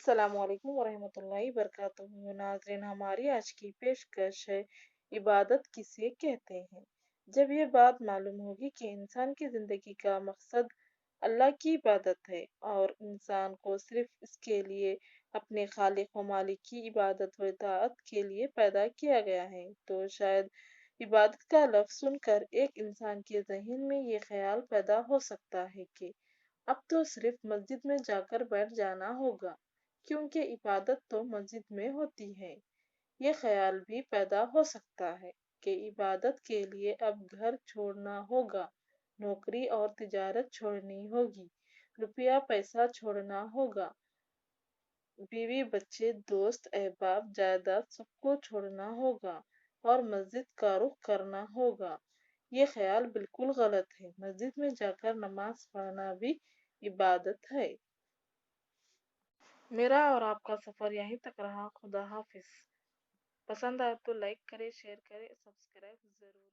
अस्सलामुअलैकुम वरहमतुल्लाहि वबरकातुहू। नाज़रीन, हमारी आज की पेशकश है इबादत किसे कहते हैं। जब ये बात मालूम होगी कि इंसान की ज़िंदगी का मकसद अल्लाह की इबादत है और इंसान को सिर्फ इसके लिए अपने खालिक व मालिक की इबादत व इताअत के लिए पैदा किया गया है, तो शायद इबादत का लफ्ज़ सुनकर एक इंसान के ज़हन में ये ख्याल पैदा हो सकता है कि अब तो सिर्फ मस्जिद में जाकर बैठ जाना होगा, क्योंकि इबादत तो मस्जिद में होती है। ये ख्याल भी पैदा हो सकता है कि इबादत के लिए अब घर छोड़ना होगा, नौकरी और तिजारत छोड़नी होगी, रुपया पैसा छोड़ना होगा, बीवी बच्चे दोस्त अहबाब जायदाद सबको छोड़ना होगा और मस्जिद का रुख करना होगा। ये ख्याल बिल्कुल गलत है। मस्जिद में जाकर नमाज पढ़ना भी इबादत है। मेरा और आपका सफर यहीं तक रहा। खुदा हाफिज। पसंद आए तो लाइक करें, शेयर करें, सब्सक्राइब जरूर